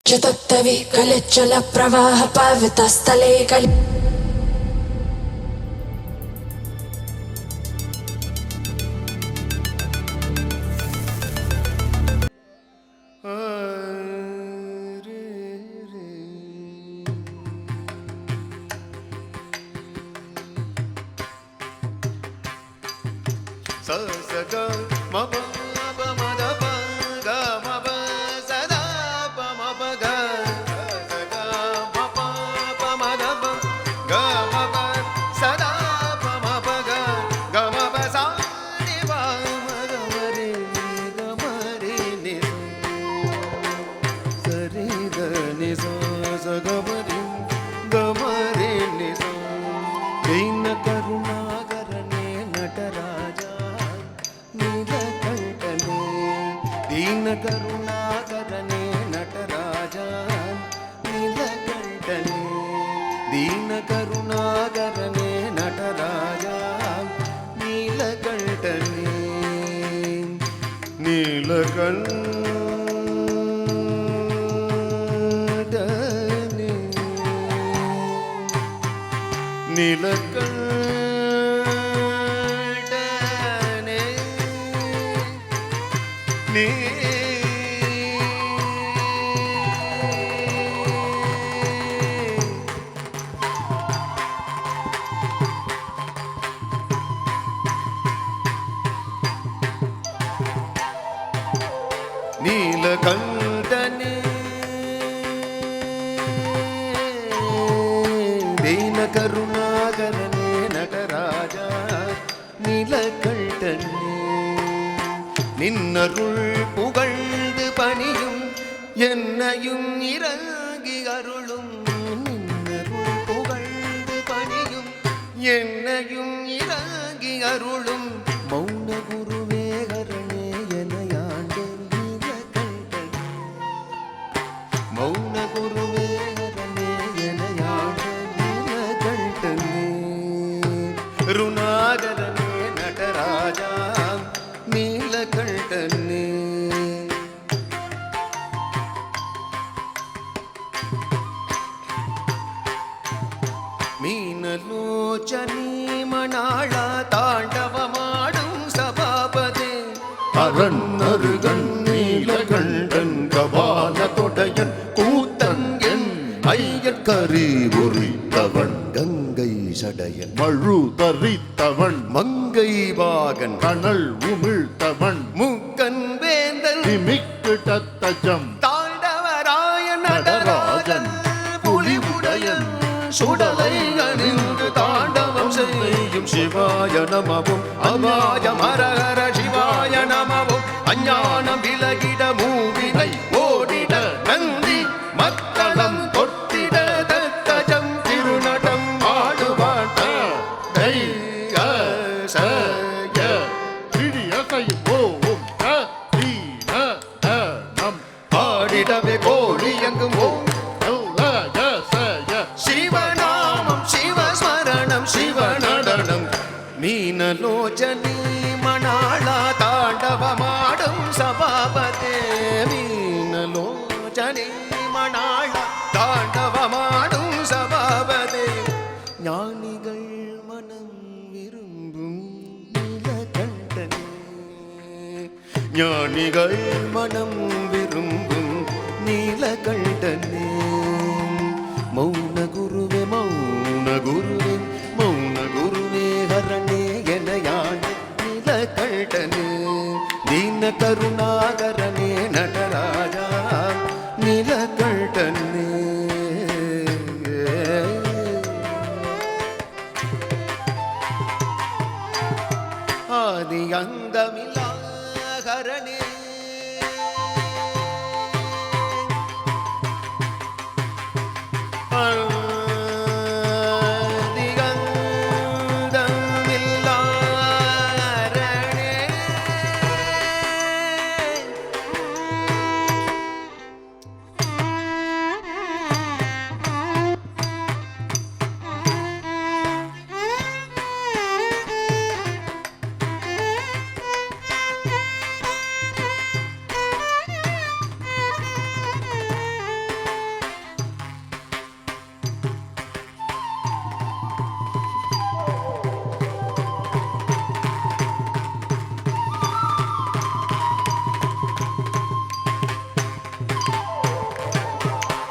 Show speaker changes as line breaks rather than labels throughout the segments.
चतत्तवि कलिचल प्रवाह पावितस्थले कलि
ಕರುಣಾಕರನೇ ನಟರಾಜ ನೀಲಕಂಠನೇ ದೀನ ಕರುಣಾಕರನೇ ನಟರಾಜ ನೀಲಕಂಠನೇ ನೀಲಕಂಠನೇ ನೀಲಕಂಠನೇ ನೀಲಕಂಠನೇ ದೀನ ಕರುಣಾಕರನೇ ನಟರಾಜ நீலகண்டனே நின்னருள் புகழ்ந்து பணியும் என்னையும் இறங்கி அருளும் நின்னருள் புகழ்ந்து பணியும் என்னையும் இறங்கி அருளும் மௌன குருவே ஹரணே எனையாண்டே நீலகண்டனே மௌன குருவே ஹரணே எனையாண்டே நீலகண்டனே ருணாகரனே நடராஜா நீலகண்டனே மீனலோச்சனி மணாள தாண்டவமாடும் சபாபதே
அரண்ணருகன் நீலகண்டன் கபால தொடையன் கூத்தன் என் ஐயன் கரி உரித்தவன்
கங்கை சடையன்
மழு தரித்தவன்
மங்கை பாகன்
கனல் உமிழ்த்தவன்
முக்கன் வேந்தன்
திமிக்கு தத்தஜம்
தாண்டவராய
நடராஜன்
புலிவுடையன் சுடலை அணிந்து தாண்டவம் செய்யும் சிவாய நமவும் அபாய மரஹர சிவாய நமவும் அஞ்ஞானம் விலகிட மூவினை ஓடிட நந்தி மக்களம் தொட்டிட தத்தஜம் திருநடம் ஆடுவாட்ட
சய பிடியசை ஓம் தீன நம்
ஆடிடவே கோடி எங்கும் ஓம்
சய
சிவநாமம் சிவஸ்மரணம் சிவநடனம் மீனலோச்சனி மணாளா தாண்டவமாடும் சபாபதே மீனலோச்சனி மணாளா தாண்டவமாடும் சபாபதே ஞானிகள் மனம் விரும்பும் நீலகண்டனே ஞானிகள் மனம் விரும்பும் நீலகண்டனே மௌன குருவே மௌன குருவே மௌன குருவே ஹரணே எனையாண்ட நீலகண்டனே தீன கருணாகரனே நடராஜா நீலகண்டனே ஆதி அந்தமில்லா ஹரணே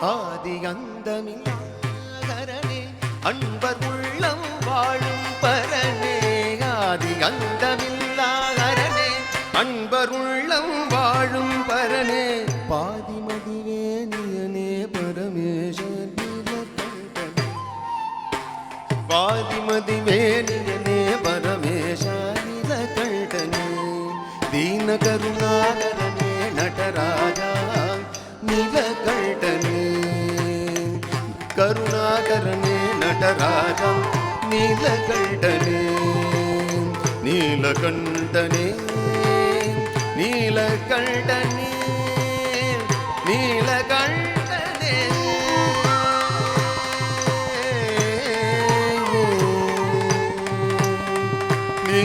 ஆதி அந்தமில்லாகரனே அன்பர் உள்ளம் வாழும் பரனே ஆதி அந்தமில்லாகரனே அன்பர் உள்ளம் வாழும் பரனே பாதிமதிவேனியனே பரமேஸ்வர் நீலகண்டனே பாதிமதிவேனியனே பரமேஸ்வர் நீலகண்டனே दीन करुणाकरने नटराजा नीलकण्ठने करुणाकरने नटराजा नीलकण्ठने नीलकण्ठने नीलकण्ठने नीलकण्ठने नी